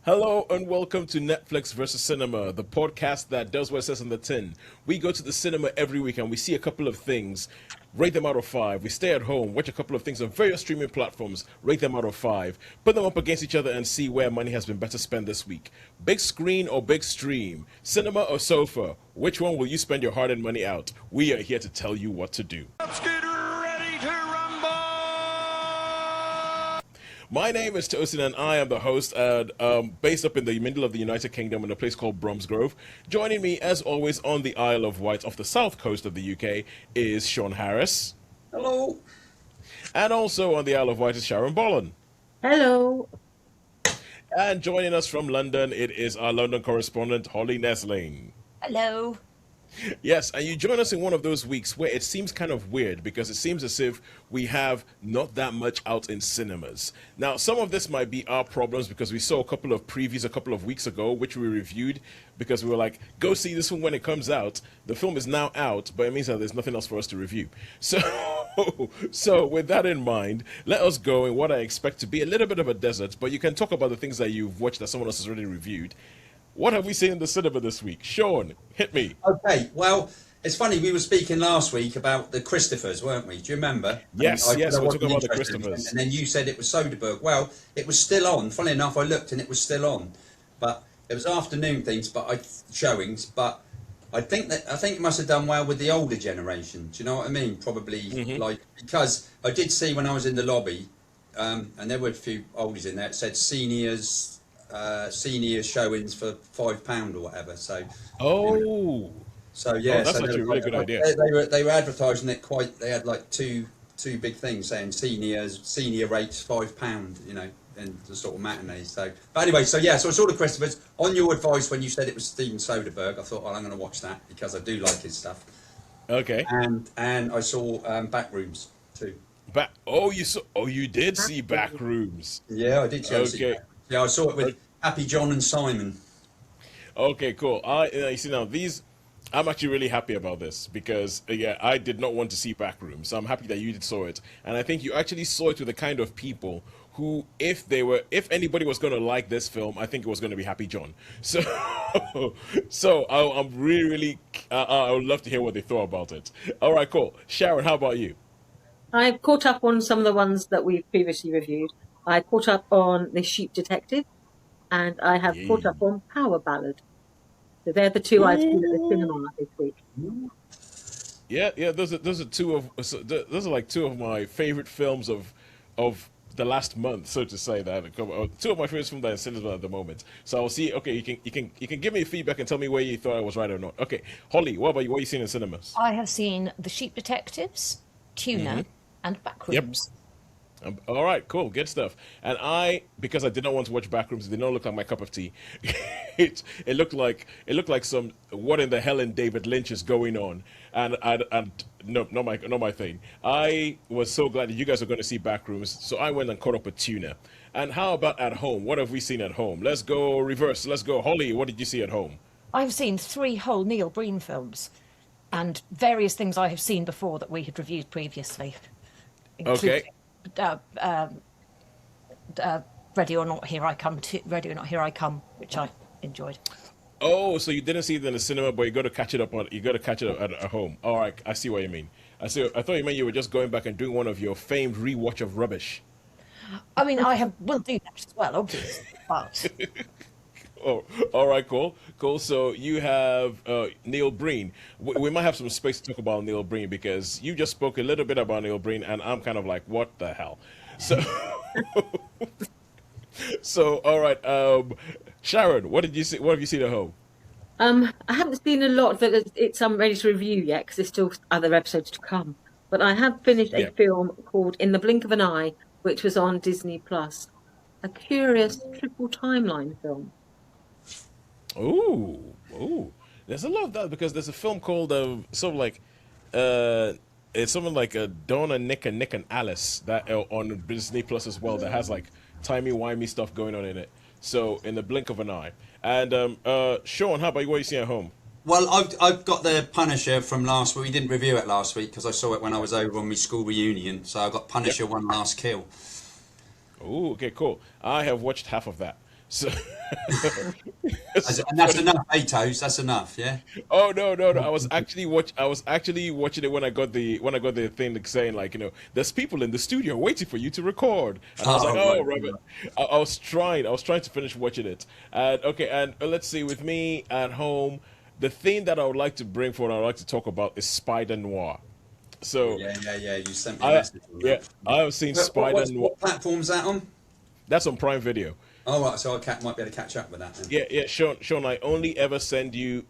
Hello and welcome to Netflix versus Cinema, the podcast that does what it says on the tin. We go to the cinema every week and we see a couple of things, rate them out of five. We stay at home, watch a couple of things on various streaming platforms, rate them out of five, put them up against each other and see where money has been better spent this week. Big screen or big stream, cinema or sofa, which one will you spend your hard-earned money out? We are here to tell you what to do. My name is Tosin and I am the host based up in the middle of the United Kingdom in a place called Bromsgrove. Joining me as always on the Isle of Wight off the south coast of the UK is Sean Harris. Hello. And also on the Isle of Wight is Sharon Bolland. Hello. And joining us from London, it is our London correspondent Holly Nesling. Hello. Yes, and you join us in one of those weeks where it seems kind of weird because it seems as if we have not that much out in cinemas. Now, some of this might be our problems because we saw a couple of previews a couple of weeks ago, which we reviewed because we were like, go see this one when it comes out. The film is now out, but it means that there's nothing else for us to review. So with that in mind, let us go in what I expect to be a little bit of a desert, but you can talk about the things that you've watched that someone else has already reviewed. What have we seen in the cinema this week? Sean, hit me. Okay, well, it's funny, we were speaking last week about the Christophers, weren't we? Do you remember? Yes, we're talking about the Christophers. And then you said it was Soderbergh. Well, it was still on. Funnily enough, I looked and it was still on. But it was afternoon showings, but I think it must have done well with the older generation. Do you know what I mean? Probably because I did see when I was in the lobby, and there were a few oldies in there, it said senior showings for £5 or whatever. So that's actually a really good idea. They were advertising it quite. They had like two big things saying senior rates £5, you know, in the sort of matinees. So, but anyway, so I saw the Christophers. On your advice, when you said it was Steven Soderbergh, I thought, well, I'm going to watch that because I do like his stuff. Okay. And I saw Backrooms too. You did see Backrooms. Yeah, I did. Okay. Yeah, I saw it with Happy John and Simon. Okay, cool. You see now I'm actually really happy about this because I did not want to see Backrooms, so I'm happy that you saw it, and I think you actually saw it with the kind of people who, if anybody was going to like this film, I think it was going to be Happy John. So, I'm really, I would love to hear what they thought about it. All right, cool. Sharon, how about you? I've caught up on some of the ones that we've previously reviewed. I caught up on The Sheep Detective, and I have caught up on Power Ballad. So they're the two I've seen at the cinema this week. Yeah, those are like two of my favorite films of the last month, so to say. That two of my favorite films that are in cinema at the moment. So I'll see. Okay, you can give me feedback and tell me where you thought I was right or not. Okay, Holly, what about you? What are you seeing in cinemas? I have seen The Sheep Detectives, Tuna, and Backrooms. All right, cool, good stuff. And because I did not want to watch Backrooms, it did not look like my cup of tea. it looked like some what in the hell in David Lynch is going on, and no, not my thing. I was so glad that you guys are going to see Backrooms, so I went and caught up with Tuna. And how about at home? What have we seen at home? Let's go reverse. Let's go, Holly. What did you see at home? I've seen 3 whole Neil Breen films, and various things I have seen before that we had reviewed previously. Okay. Ready or Not, Here I Come, which I enjoyed. Oh, so you didn't see it in the cinema, but you got to catch it up at home. All right, I see what you mean. I thought you meant you were just going back and doing one of your famed rewatch of rubbish. I mean, will do that as well, obviously, but. Oh, all right, cool. So you have Neil Breen. We might have some space to talk about Neil Breen because you just spoke a little bit about Neil Breen, and I'm kind of like, what the hell? So all right, Sharon, what did you see? What have you seen at home? I haven't seen a lot that I'm ready to review yet because there's still other episodes to come. But I have finished a film called In the Blink of an Eye, which was on Disney Plus. A curious triple timeline film. Ooh. There's a lot of that because there's a film called it's something like Donna, Nick, and Alice that on Disney Plus as well that has like timey-wimey stuff going on in it. So in the blink of an eye. And Sean, how about you? What you see at home? Well, I've got the Punisher from last week. We didn't review it last week because I saw it when I was over on my school reunion. So I got Punisher One Last Kill. Oh, okay, cool. I have watched half of that. So, And that's enough, hey Toes, that's enough, yeah? oh no! I was actually watching it when I got the thing like saying like, there's people in the studio waiting for you to record, and I was like, Oh, oh, right. Robert. I was trying to finish watching it, and okay, and let's see, with me at home, the thing that I would like to bring forward, I would like to talk about is Spider Noir. So Yeah, you sent me a I message on yeah, that. I have seen Spider Noir. What platform's that on? That's on Prime Video. Oh, right, so might be able to catch up with that then. Yeah, Sean, I only ever send you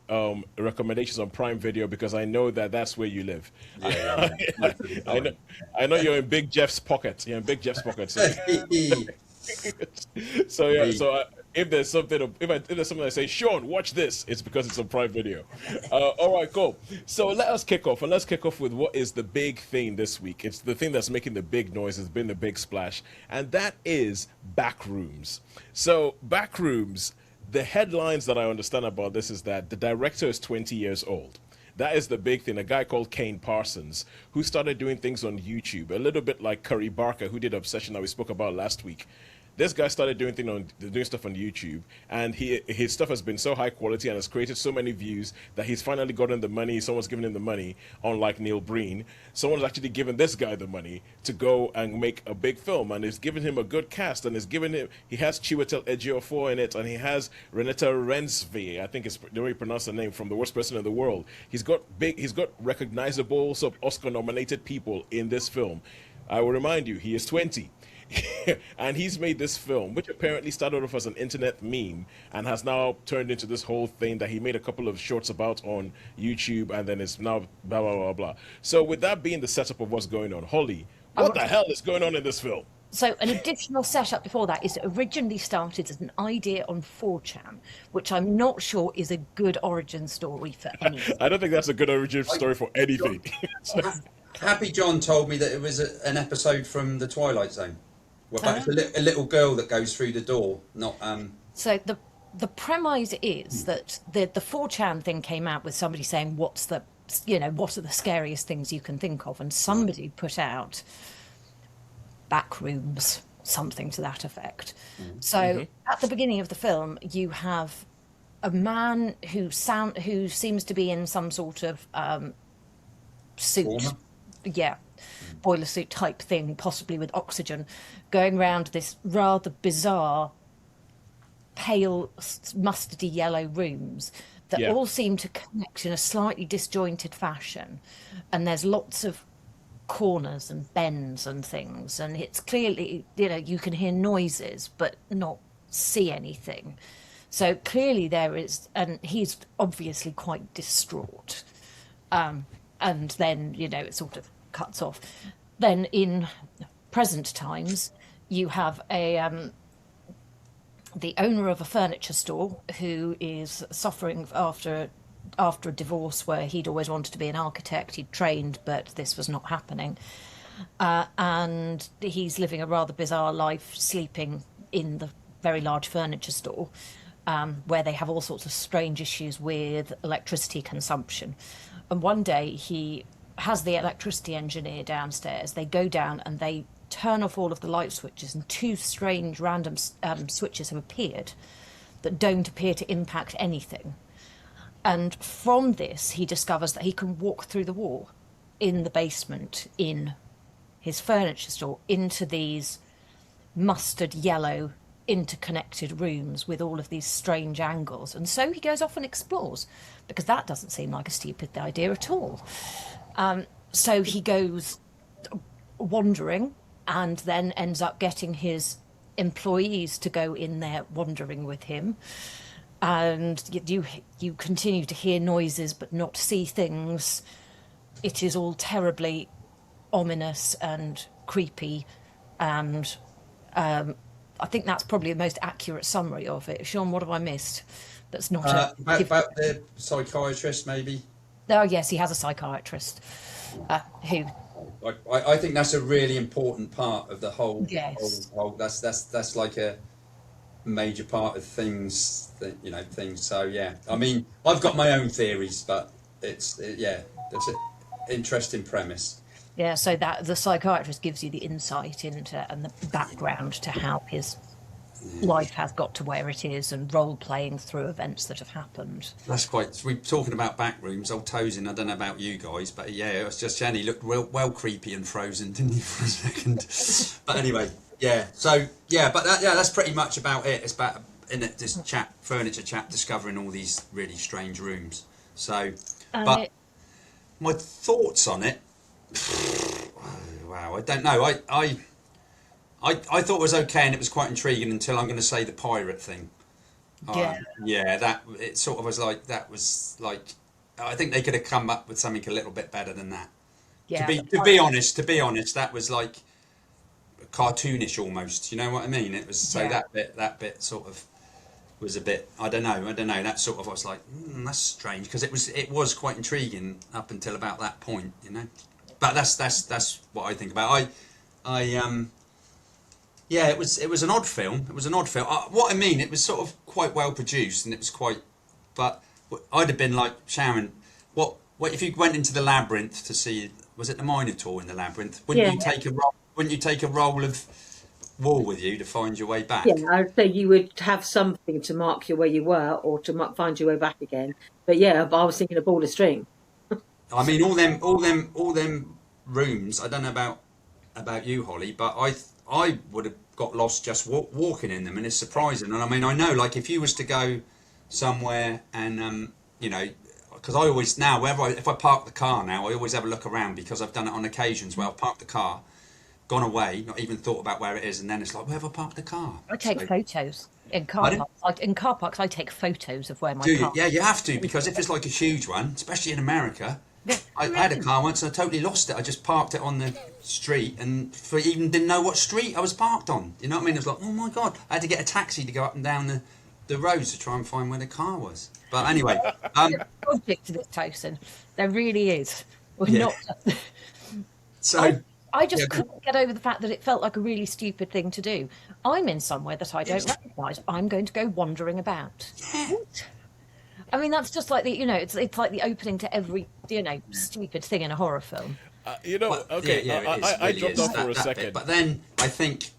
recommendations on Prime Video because I know that that's where you live. Yeah. Most of the I know, time. I know you're in Big Jeff's pocket. You're in Big Jeff's pocket. So, so yeah, Indeed. if there's something, if there's something I say, Sean, watch this, it's because it's on Prime Video. All right, cool. So let us kick off, and let's kick off with what is the big thing this week. It's the thing that's making the big noise. It's been the big splash, and that is Backrooms. So Backrooms. The headlines that I understand about this is that the director is 20 years old. That is the big thing. A guy called Kane Parsons, who started doing things on YouTube, a little bit like Curry Barker, who did Obsession that we spoke about last week. This guy started doing stuff on YouTube, and his stuff has been so high quality and has created so many views that he's finally gotten the money. Someone's given him the money, unlike Neil Breen. Someone's actually given this guy the money to go and make a big film, and it's given him a good cast, and he has Chiwetel Ejiofor in it, and he has Renata Rensve, I think it's the way you pronounce the name, from The Worst Person in the World. He's got recognizable sort of Oscar-nominated people in this film. I will remind you, he is 20. And he's made this film, which apparently started off as an internet meme and has now turned into this whole thing that he made a couple of shorts about on YouTube, and then it's now blah, blah, blah, blah. So with that being the setup of what's going on, Holly, what the hell is going on in this film? So an additional setup before that is it originally started as an idea on 4chan, which I'm not sure is a good origin story for anything. I don't think that's a good origin story for anything. Happy John told me that it was an episode from The Twilight Zone. Well, but it's a little girl that goes through the door, not... So the premise is that the 4chan thing came out with somebody saying, what are the scariest things you can think of? And somebody put out Backrooms, something to that effect. So at the beginning of the film, you have a man who seems to be in some sort of suit. Warmer? Yeah, boiler suit type thing, possibly with oxygen, going around this rather bizarre, pale, mustardy yellow rooms that all seem to connect in a slightly disjointed fashion. And there's lots of corners and bends and things. And it's clearly, you can hear noises, but not see anything. So clearly there is, and he's obviously quite distraught. And then, it sort of cuts off. Then in present times, you have the owner of a furniture store who is suffering after a divorce where he'd always wanted to be an architect. He'd trained, but this was not happening. And he's living a rather bizarre life, sleeping in the very large furniture store, where they have all sorts of strange issues with electricity consumption. And one day he has the electricity engineer downstairs. They go down and they turn off all of the light switches, and two strange random switches have appeared that don't appear to impact anything. And from this, he discovers that he can walk through the wall in the basement in his furniture store into these mustard yellow interconnected rooms with all of these strange angles. And so he goes off and explores, because that doesn't seem like a stupid idea at all. So he goes wandering and then ends up getting his employees to go in there wandering with him. And you continue to hear noises but not see things. It is all terribly ominous and creepy, and I think that's probably the most accurate summary of it. Sean, what have I missed? That's not about the psychiatrist, maybe. Oh yes, he has a psychiatrist who. I think that's a really important part of the whole. Yes. Whole that's like a major part of things. So yeah. I mean, I've got my own theories, but that's an interesting premise. Yeah, so that the psychiatrist gives you the insight into and the background to how his life has got to where it is, and role playing through events that have happened. That's quite. We're talking about Backrooms. Old Tosin, I don't know about you guys, but yeah, it was just Jenny looked well creepy and frozen, didn't he, for a second? But anyway, yeah. So yeah, but that's pretty much about it. It's about this furniture chap discovering all these really strange rooms. So, but my thoughts on it. Wow, I don't know. I thought it was okay and it was quite intriguing until I'm going to say the pirate thing. That it sort of was like I think they could have come up with something a little bit better than that. Yeah. To be honest, that was like cartoonish almost. You know what I mean? It was that bit sort of was a bit. I don't know. That sort of I was like, that's strange because it was quite intriguing up until about that point. You know, but that's what I think about. Yeah, it was an odd film. It was an odd film. What I mean, it was sort of quite well produced, and it was quite. But I'd have been like Sharon. What if you went into the labyrinth to see? Was it the Minotaur in the labyrinth? Wouldn't you take a roll of wool with you to find your way back? Yeah, I'd say you would have something to mark you where you were, or to find your way back again. But yeah, I was thinking a ball of string. I mean, all them rooms. I don't know about you, Holly, but I would have got lost just walking in them, and it's surprising. And I mean, I know, like, if you was to go somewhere and you know, because I always now if I park the car now, I always have a look around because I've done it on occasions where I've parked the car, gone away, not even thought about where it is, and then it's like, where have I parked the car? I take photos in car parks. In car parks, I take photos of where my car. Yeah, you have to, because if it's like a huge one, especially in America. I had a car once and I totally lost it. I just parked it on the street and even didn't know what street I was parked on. You know what I mean? It was like, oh my God. I had to get a taxi to go up and down the roads to try and find where the car was. But anyway. There's a logic to this, Tosin. There really is. Not. So I just couldn't get over the fact that it felt like a really stupid thing to do. I'm in somewhere that I don't recognise. I'm going to go wandering about. Yeah. I mean, that's just like it's like the opening to every, stupid thing in a horror film. I dropped off for a second. Bit. But then I think,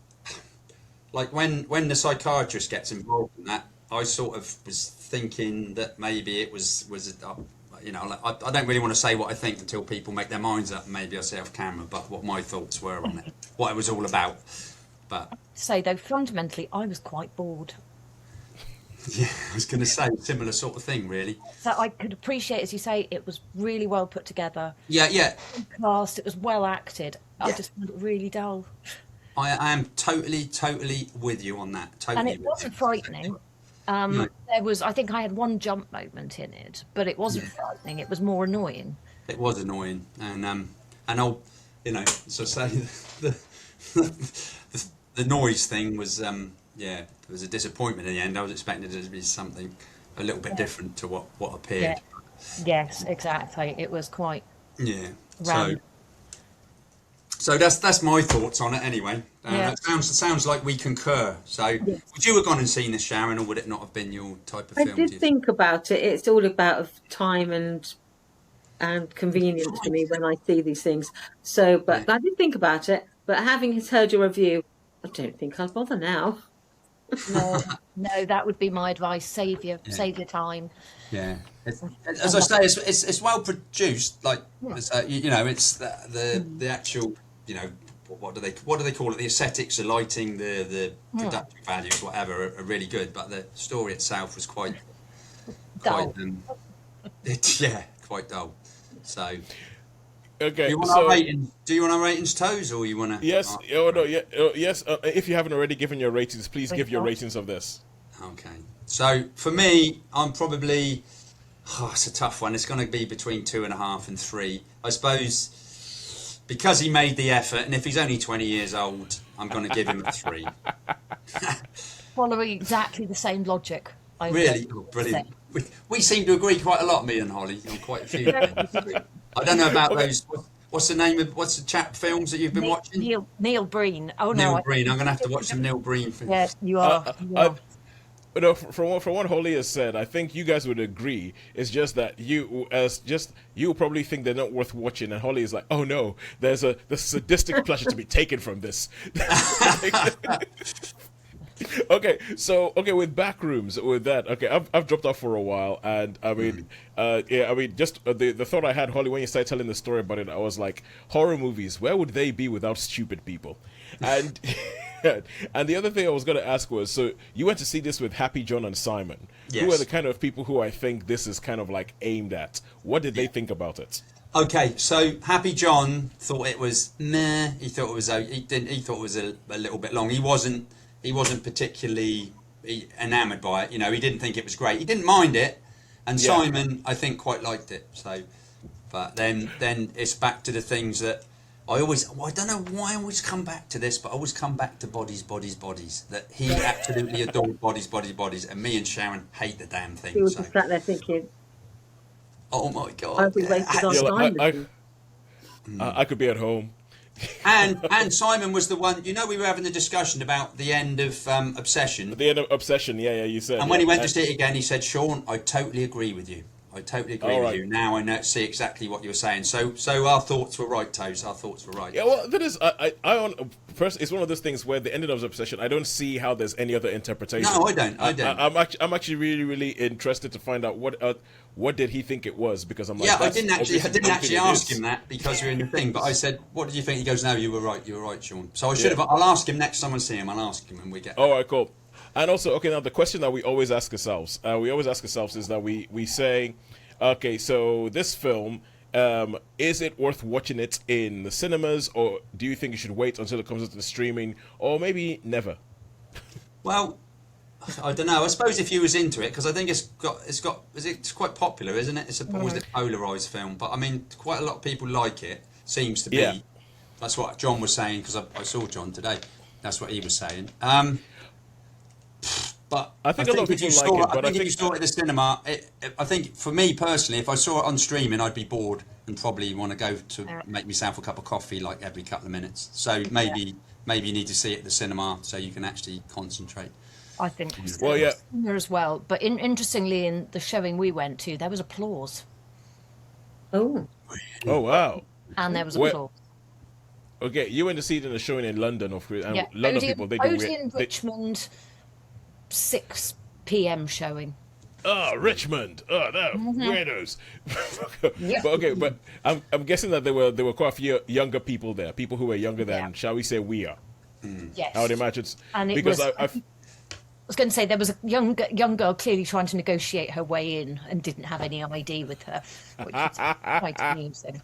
like, when the psychiatrist gets involved in that, I sort of was thinking that maybe it was I don't really want to say what I think until people make their minds up. Maybe I'll say off camera, but what my thoughts were on it, what it was all about. But say though, fundamentally, I was quite bored. Yeah, I was going to say similar sort of thing, really. So I could appreciate, as you say, it was really well put together. Yeah. Cast, it was well acted. Yeah. I just found it really dull. I am totally with you on that. Totally. And it wasn't frightening. No. There was, I think I had one jump moment in it, but it wasn't frightening. It was more annoying. It was annoying, and I'll, so say the noise thing was. It was a disappointment in the end. I was expecting it to be something a little bit different to what appeared. Yeah. Yes, exactly. It was quite. Yeah. Random. So that's my thoughts on it anyway. It sounds like we concur. So would you have gone and seen this, Sharon, or would it not have been your type of film? I did think about it. It's all about time and convenience for me when I see these things. So, but I did think about it. But having heard your review, I don't think I'll bother now. No, that would be my advice. Save your time. Yeah, as I say, it's well produced. Like it's the actual. What do they call it? The aesthetics, the lighting, the production values, whatever, are really good. But the story itself was quite dull. Quite dull. So. Okay. Do you want our ratings, Toes, or you want to? Yes. Yes. If you haven't already given your ratings, please give your ratings of this. Okay. So for me, I'm probably. It's a tough one. It's going to be between 2.5 and 3. I suppose because he made the effort, and if he's only 20 years old, I'm going to give him a 3. Following exactly the same logic. Really? Oh, brilliant. We seem to agree quite a lot, me and Holly, on quite a few things. I don't know about those. What's the chap films that you've been watching? Neil Breen. Oh no, Neil Breen. I'm going to have to watch some Neil Breen films. Yes, you are. From what Holly has said, I think you guys would agree. It's just that you probably think they're not worth watching, and Holly is like, oh no, there's a sadistic pleasure to be taken from this. Okay, so with Backrooms, with that, okay, I've dropped off for a while, and I mean, just the thought I had, Holly, when you started telling the story about it, I was like, horror movies, where would they be without stupid people? And and the other thing I was going to ask was, so you went to see this with Happy John and Simon, who are the kind of people who I think this is kind of like aimed at. What did they think about it? Okay, so Happy John thought it was meh. He thought it was he thought it was a little bit long. He wasn't particularly enamoured by it. You know, he didn't think it was great. He didn't mind it, and Simon, I think, quite liked it. So, but then it's back to the things that I don't know why I always come back to this, but I always come back to bodies. That he absolutely adored bodies, and me and Sharon hate the damn thing. He was just sat there thinking, oh my God. I've been wasted on time. I could be at home. And Simon was the one, you know, we were having the discussion about the end of Obsession. The end of Obsession, yeah, you said. And when he went to see it again, he said, Sean, I totally agree with you. With you. Now I see exactly what you were saying. So our thoughts were right, Toes. Our thoughts were right. Yeah, well, that is, first, it's one of those things where the ending of Obsession, I don't see how there's any other interpretation. No, I don't. I'm actually really, really interested to find out what did he think it was, because I'm like, yeah, I didn't actually ask him that because you're in the thing, but I said, what did you think? He goes, no, you were right, Sean. So I should have. I'll ask him next time I see him. I'll ask him when we get. All right, cool. And also, okay, now the question that we always ask ourselves, is that we say, okay, so this film, is it worth watching it in the cinemas, or do you think you should wait until it comes into the streaming, or maybe never? Well, I don't know. I suppose if you was into it, because I think it's quite popular, isn't it? It's a polarised film, but I mean, quite a lot of people like it. Seems to be. Yeah. That's what John was saying, because I saw John today. That's what he was saying. But I think a lot of people like it. But I think if you saw it at the cinema, I think for me personally, if I saw it on streaming, I'd be bored and probably want to go to make myself a cup of coffee like every couple of minutes. So maybe you need to see it at the cinema so you can actually concentrate. I think well, yeah, as well. But interestingly, in the showing we went to, there was applause. Oh wow! And there was applause. Okay, you went to see it in a showing in London, of course. And London people, they do in Richmond. 6 p.m. showing. Oh, Richmond! Oh, no, weirdos. But I'm guessing that there were quite a few younger people there, people who were younger than, shall we say, we are. Yes. I would imagine, and because I was going to say there was a young girl clearly trying to negotiate her way in and didn't have any ID with her, which is quite amusing.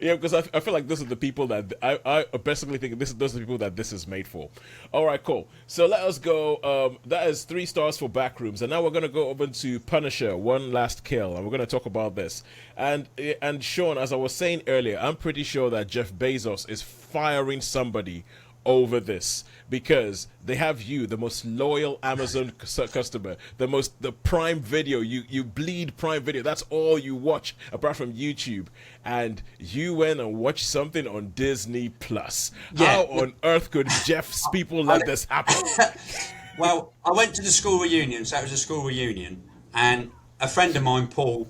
Yeah, because I feel like those are the people that I basically think those are the people that this is made for. All right, cool. So let us go. That is 3 stars for Backrooms, and now we're gonna go over to Punisher: One Last Kill, and we're gonna talk about this. And Sean, as I was saying earlier, I'm pretty sure that Jeff Bezos is firing somebody over this, because they have you, the most loyal Amazon customer, the Prime Video, you bleed Prime Video, that's all you watch apart from YouTube, and you went and watched something on Disney Plus. How on earth could Jeff's people let this happen? Well, I went to the school reunion, so it was a school reunion, and a friend of mine, Paul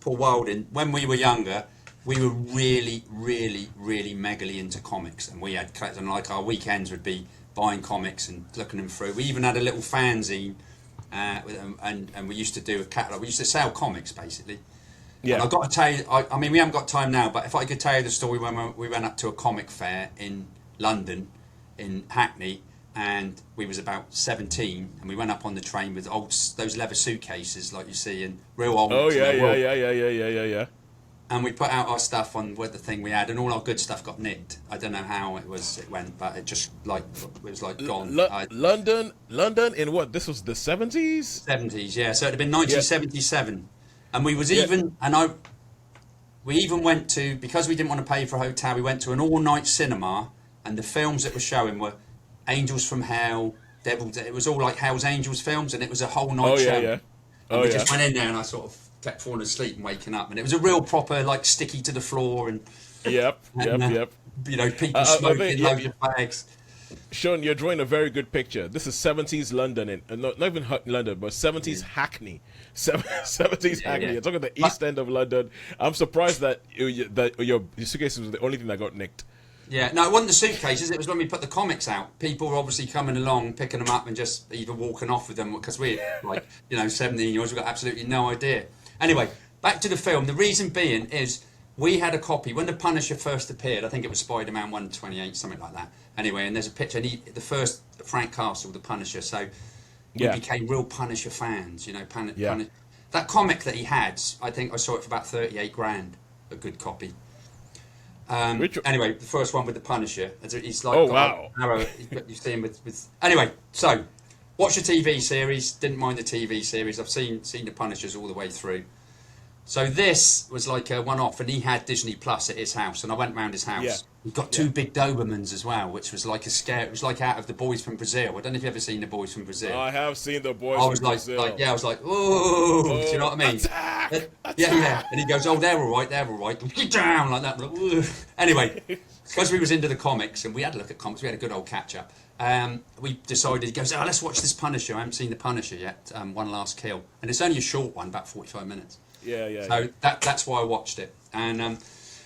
Wilding, when we were younger, we were really, really, really megally into comics, and we had, and like our weekends would be buying comics and looking them through. We even had a little fanzine, and we used to do a catalogue. We used to sell comics, basically. Yeah. And I've got to tell you, I mean, we haven't got time now, but if I could tell you the story when we went up to a comic fair in London, in Hackney, and we was about 17, and we went up on the train with those leather suitcases like you see, and real old. Oh yeah. And we put out our stuff on with the thing we had, and all our good stuff got nicked. I don't know how it went, but it just gone. London in what? This was the 70s? 70s, yeah. So it'd have been 1977, and we even went to, because we didn't want to pay for a hotel, we went to an all-night cinema, and the films that were showing were Angels from Hell, Devil. It was all like Hell's Angels films, and it was a whole night show. Yeah. And we just went in there, and I sort of kept falling asleep and waking up, and it was a real proper like sticky to the floor and yep. You know, people smoking loads of bags. Sean, you're drawing a very good picture. This is 70s London, not even London, but 70s Hackney. 70s Hackney. You're talking the East End of London. I'm surprised that your suitcase was the only thing that got nicked. Yeah, no, it wasn't the suitcases. It was when we put the comics out. People were obviously coming along, picking them up, and just either walking off with them because we're like, 17-year-olds. We've got absolutely no idea. Anyway, back to the film. The reason being is we had a copy when the Punisher first appeared. I think it was Spider-Man 128, something like that. Anyway, and there's a picture. And the first Frank Castle, the Punisher. So we became real Punisher fans. That comic that he had, I think I saw it for about 38 grand, a good copy. Anyway, the first one with the Punisher. He's like, arrow. You see him with. Anyway, so watch the TV series. Didn't mind the TV series. I've seen the Punishers all the way through. So this was like a one-off, and he had Disney Plus at his house, and I went round his house. Yeah. He got two big Dobermans as well, which was like a scare. It was like out of The Boys from Brazil. I don't know if you've ever seen The Boys from Brazil. I have seen The Boys from Brazil. I was like, oh, do you know what I mean? Attack! Yeah. And he goes, oh, they're all right. Get down like that. Like, anyway, because we was into the comics, and we had a look at comics, we had a good old catch-up. We decided, he goes, let's watch this Punisher. I haven't seen the Punisher yet, One Last Kill. And it's only a short one, about 45 minutes. So that's why I watched it. And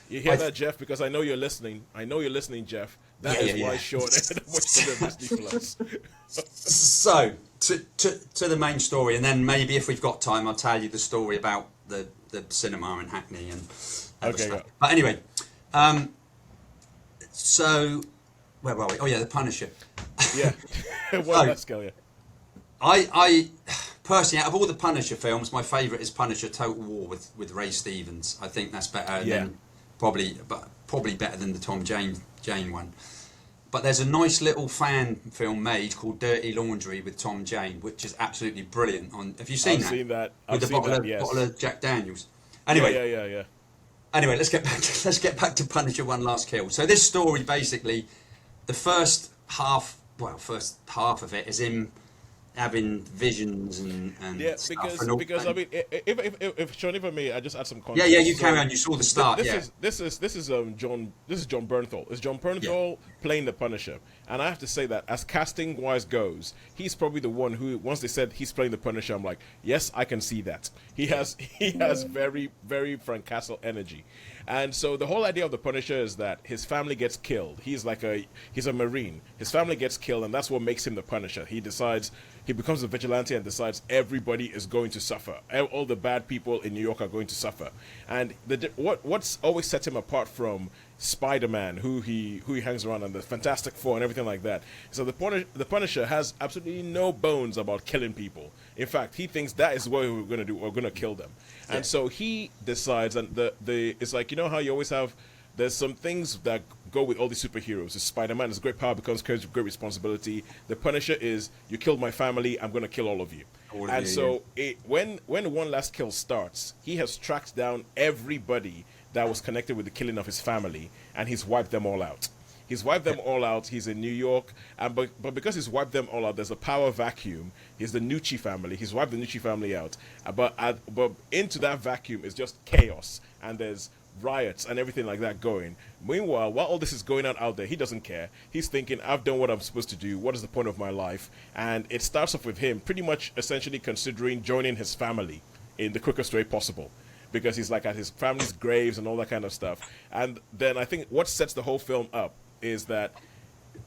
you hear that, Jeff? Because I know you're listening. Jeff. That is why short and watched the Disney Plus. So to the main story, and then maybe if we've got time, I'll tell you the story about the cinema in Hackney and other stuff. Yeah. But anyway, so where were we? Oh yeah, the Punisher. Yeah, Let's go. Yeah. I personally, out of all the Punisher films, my favourite is Punisher Total War with Ray Stevens. I think that's better than probably better than the Tom Jane one. But there's a nice little fan film made called Dirty Laundry with Tom Jane, which is absolutely brilliant. Have you seen that? I've seen that. With the bottle of Jack Daniels. Anyway, yeah. Anyway, let's get back to Punisher One Last Kill. So this story basically, the first half of it is him having visions and stuff. Because I mean, if Sean, if I may, I just add some context. Yeah, you carry on. You saw the start. This is John Bernthal. It's John Bernthal playing the Punisher, and I have to say that as casting wise goes, he's probably the one who, once they said he's playing the Punisher, I'm like, yes, I can see that. He has very, very Frank Castle energy. And so the whole idea of the Punisher is that his family gets killed. He's a Marine. His family gets killed, and that's what makes him the Punisher. He becomes a vigilante and decides everybody is going to suffer. All the bad people in New York are going to suffer. And what's always set him apart from Spider-Man, who he hangs around, and the Fantastic Four and everything like that. So the Punisher has absolutely no bones about killing people. In fact, he thinks that is what we're going to do. We're going to kill them. Yeah. And so he decides, and it's like, you know how you always have, there's some things that go with all these superheroes. So Spider-Man is great power becomes great responsibility. The Punisher is, you killed my family, I'm going to kill all of you. When One Last Kill starts, he has tracked down everybody that was connected with the killing of his family, and he's wiped them all out. He's in New York, but because he's wiped them all out, there's a power vacuum. He's the Nucci family. He's wiped the Nucci family out. But into that vacuum is just chaos, and there's riots and everything like that going. Meanwhile, while all this is going on out there, he doesn't care. He's thinking, I've done what I'm supposed to do. What is the point of my life? And it starts off with him pretty much essentially considering joining his family in the quickest way possible, because he's like at his family's graves and all that kind of stuff. And then I think what sets the whole film up is that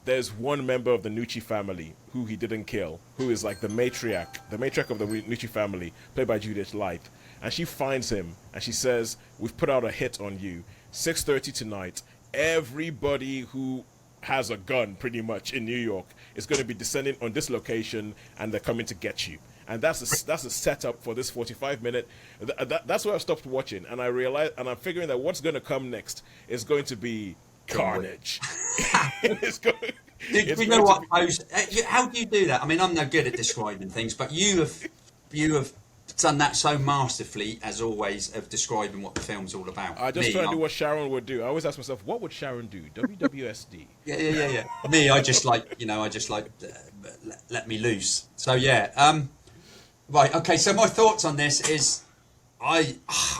there's one member of the Nucci family who he didn't kill, who is like the matriarch of the Nucci family, played by Judith Light. And she finds him and she says, we've put out a hit on you. 6:30 tonight, everybody who has a gun pretty much in New York is going to be descending on this location, and they're coming to get you. And that's a setup for this 45-minute. That's where I stopped watching, and I realized, and I'm figuring that what's going to come next is going to be carnage. You know what? How do you do that? I mean, I'm no good at describing things, but you have done that so masterfully, as always, of describing what the film's all about. I just try to do what Sharon would do. I always ask myself, what would Sharon do? WWSD. Yeah. Me, I just like, let me loose. So yeah. Right. Okay. So my thoughts on this is, I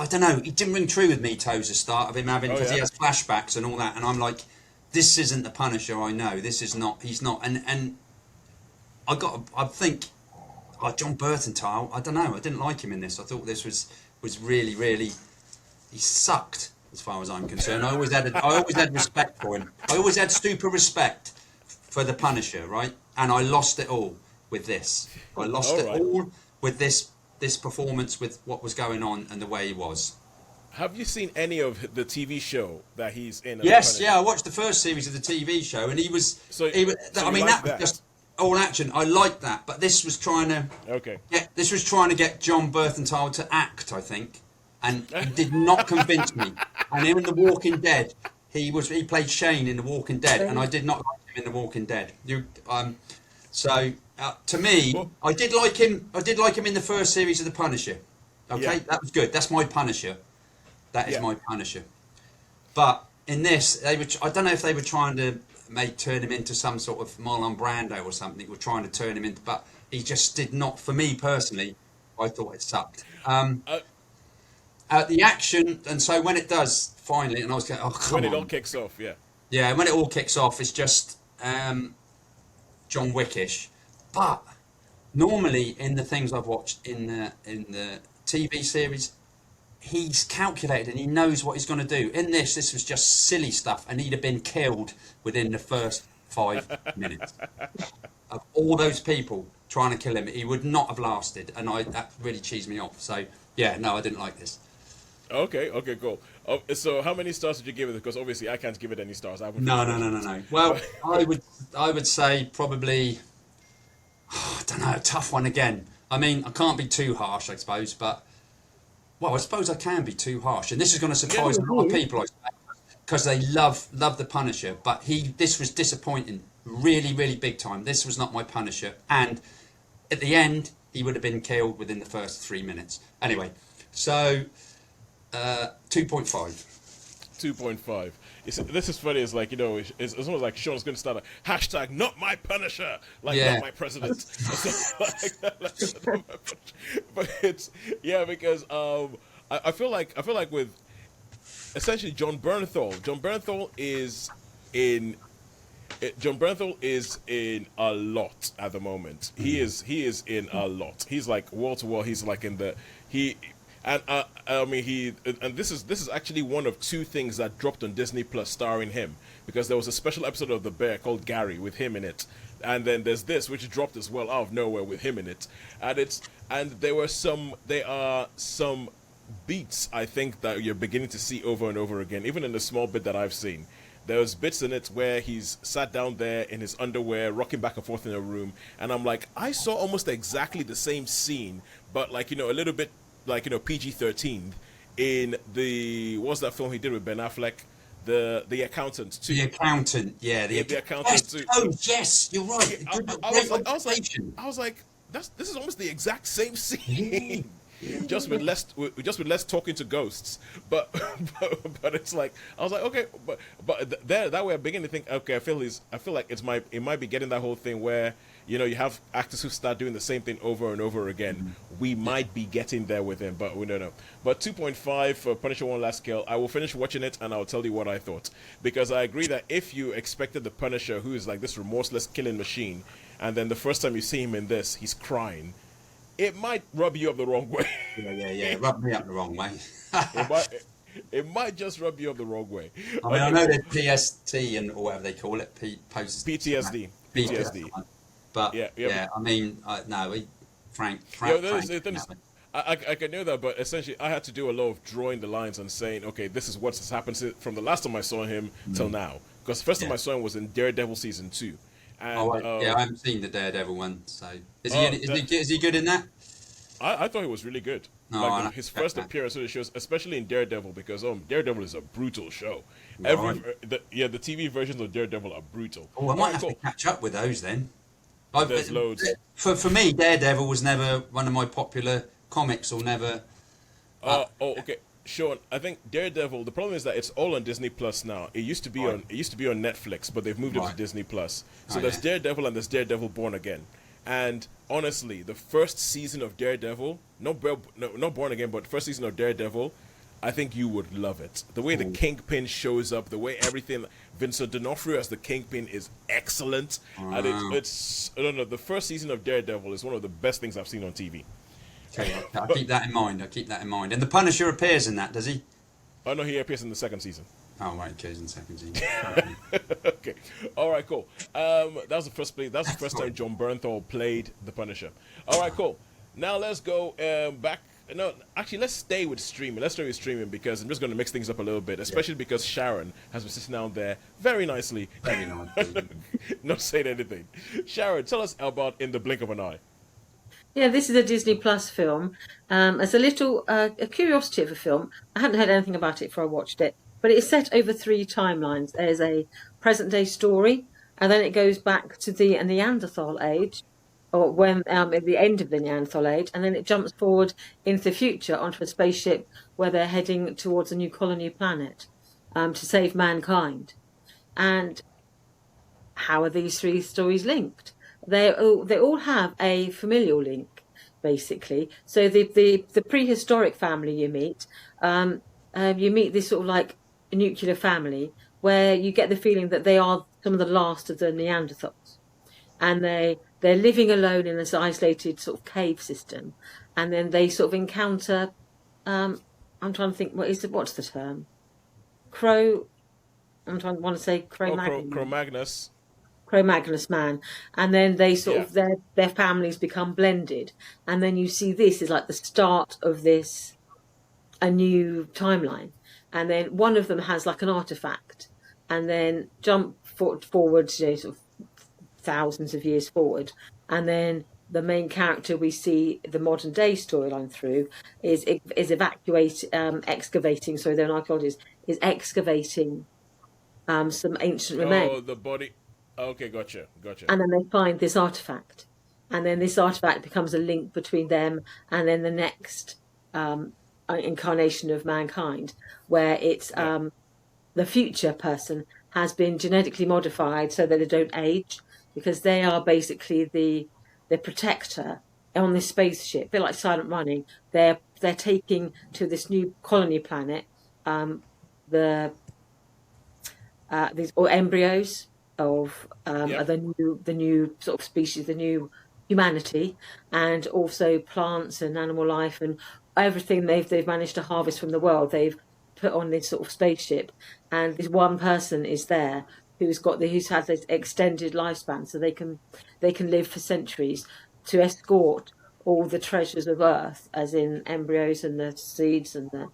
don't know. It didn't ring true with me, Toes, start of him having, because he has flashbacks and all that, and I'm like, this isn't the Punisher I know. This is not. He's not. And I think. John Bernthal, I don't know. I didn't like him in this. I thought this was really, really. He sucked. as far as I'm concerned. I always had respect for him. I always had super respect for the Punisher, right? And I lost it all with this. I lost it all with this performance, with what was going on and the way he was. Have you seen any of the TV show that he's in? Yes, I watched the first series of the TV show, and he was. That was just all action. I liked that, but this was trying to. Okay. Yeah, this was trying to get John Bernthal to act, I think, and he did not convince me. And him in The Walking Dead, he played Shane in The Walking Dead, and I did not like him in The Walking Dead. To me, I did like him. I did like him in the first series of The Punisher. Okay, that was good. That's my Punisher. That is my Punisher. But in this, I don't know if they were trying to turn him into some sort of Marlon Brando or something. Were trying to turn him into, but he just did not. For me personally, I thought it sucked. The action, and so when it does finally, and I was going, oh come on. When it all kicks off, yeah, when it all kicks off, it's just John Wickish. But normally in the things I've watched in the TV series, he's calculated and he knows what he's going to do. In this was just silly stuff, and he'd have been killed within the first 5 minutes. Of all those people trying to kill him, he would not have lasted, and that really cheesed me off. So yeah, no, I didn't like this. Okay, cool. So how many stars did you give it? Because obviously I can't give it any stars. No. Well, I would say probably, I don't know, a tough one again. I mean, I can't be too harsh, I suppose, but I suppose I can be too harsh, and this is going to surprise a lot of people, I suppose, because they love the Punisher. But this was disappointing, really, really big time. This was not my Punisher, and at the end, he would have been killed within the first 3 minutes. Anyway, so 2.5. 2.5. This is funny. It's like, it's almost like Sean's going to start a hashtag not my Punisher, like not my president. But it's because I feel like with essentially John Bernthal is in a lot at the moment. He is in a lot. He's like wall to wall. He's like in the And this is actually one of 2 things that dropped on Disney Plus starring him, because there was a special episode of The Bear called Gary with him in it, and then there's this which dropped as well out of nowhere with him in it, and there are some beats I think that you're beginning to see over and over again, even in the small bit that I've seen. There's bits in it where he's sat down there in his underwear, rocking back and forth in a room, and I'm like, I saw almost exactly the same scene, but like, a little bit like, PG-13 in what's that film he did with Ben Affleck, the Accountant too. The Accountant, the Accountant too. Oh yes, you're right. I was like, this is almost the exact same scene. Just with less talking to ghosts, but it's like, I was like, okay, but that way I begin to think, okay, I feel like it might be getting that whole thing where you have actors who start doing the same thing over and over again. Mm-hmm. We might be getting there with him, but we don't know. But 2.5 for Punisher One Last Kill. I will finish watching it and I'll tell you what I thought, because I agree that if you expected the Punisher, who is like this remorseless killing machine, and then the first time you see him in this, he's crying, it might rub you up the wrong way. Yeah. Rub me up the wrong way. it might just rub you up the wrong way. I mean, I know there's PST or whatever they call it, PTSD. But I mean, no, Frank. I can know that, but essentially, I had to do a lot of drawing the lines and saying, okay, this is what's happened from the last time I saw him till now. Because the first time I saw him was in Daredevil season 2. And, I haven't seen the Daredevil one. So is he good in that? I thought he was really good. His first appearance of the shows, especially in Daredevil, because Daredevil is a brutal show. The TV versions of Daredevil are brutal. Oh, I might have to catch up with those then. There's loads. For me, Daredevil was never one of my popular comics, or never. Okay, Sean. I think Daredevil. The problem is that it's all on Disney Plus now. It used to be on Netflix, but they've moved it to Disney Plus. So there's Daredevil and there's Daredevil Born Again. And honestly, the first season of Daredevil, not Born Again, but the first season of Daredevil, I think you would love it. The way the Kingpin shows up, the way everything, Vincent D'Onofrio as the Kingpin is excellent. And it's I don't know, the first season of Daredevil is one of the best things I've seen on TV. Okay, I'll keep that in mind. And the Punisher appears in that, does he? Oh no, he appears in the second season. Oh, right, okay, in second season. Okay, all right, cool. That was the first play. That was the first time John Bernthal played the Punisher. All right, cool. Now let's go back. No, actually, let's stay with streaming. Let's stay with streaming because I'm just going to mix things up a little bit, especially because Sharon has been sitting down there very nicely, Very nice. not saying anything. Sharon, tell us about In the Blink of an Eye. Yeah, this is a Disney Plus film. It's a little a curiosity of a film. I hadn't heard anything about it before I watched it, but it is set over 3 timelines. There's a present day story, and then it goes back to the Neanderthal age, or when at the end of the Neanderthal age, and then it jumps forward into the future onto a spaceship where they're heading towards a new colony planet to save mankind. And how are these 3 stories linked? They all have a familial link, basically. So the prehistoric family you meet this sort of like nuclear family where you get the feeling that they are some of the last of the Neanderthals, and they're living alone in this isolated sort of cave system, and then they sort of encounter I'm trying to think what's the term? Want to say Cro-Magnus. Cro-Magnus man, and then they sort of their families become blended, and then you see this is like the start of a new timeline, and then one of them has like an artifact, and then jump forward sort of thousands of years forward, and then the main character we see the modern day storyline through is excavating. Sorry, they're an archaeologist, is excavating some ancient remains. Oh, the body. Okay, gotcha. And then they find this artifact, and then this artifact becomes a link between them and then the next incarnation of mankind, where it's the future person has been genetically modified so that they don't age, because they are basically the protector on this spaceship, a bit like Silent Running. They're taking to this new colony planet these embryos of the new sort of species, the new humanity, and also plants and animal life and everything they've managed to harvest from the world. They've put on this sort of spaceship, and this one person is there who's had this extended lifespan, so they can live for centuries, to escort all the treasures of Earth, as in embryos and the seeds and the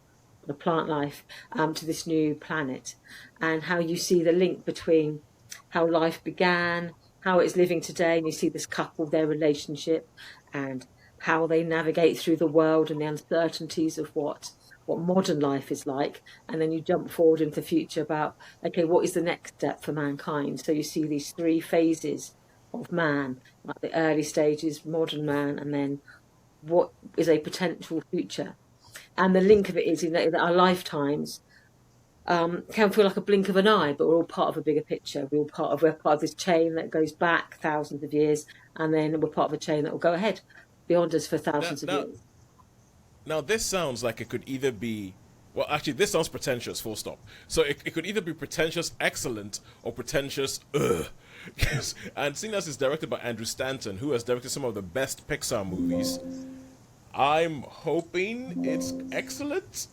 plant life, to this new planet, and how you see the link between how life began, how it's living today, and you see this couple, their relationship, and how they navigate through the world and the uncertainties of what modern life is like. And then you jump forward into the future about, okay, what is the next step for mankind? So you see these 3 phases of man, like the early stages, modern man, and then what is a potential future. And the link of it is that our lifetimes can feel like a blink of an eye, but we're all part of a bigger picture. We're part of this chain that goes back thousands of years, and then we're part of a chain that will go ahead beyond us for thousands of years. Now, this sounds like it could either be, well, actually, this sounds pretentious, full stop. So it could either be pretentious, excellent, or pretentious, ugh. And seeing as it's directed by Andrew Stanton, who has directed some of the best Pixar movies, I'm hoping it's excellent.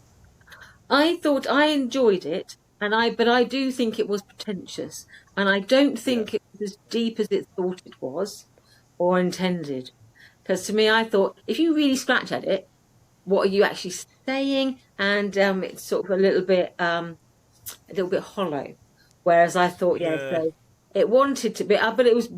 I thought I enjoyed it, but I do think it was pretentious, and I don't think it was as deep as it thought it was or intended. Because to me, I thought if you really scratch at it, what are you actually saying? And it's sort of a little bit hollow. Whereas I thought, so it wanted to be, but it was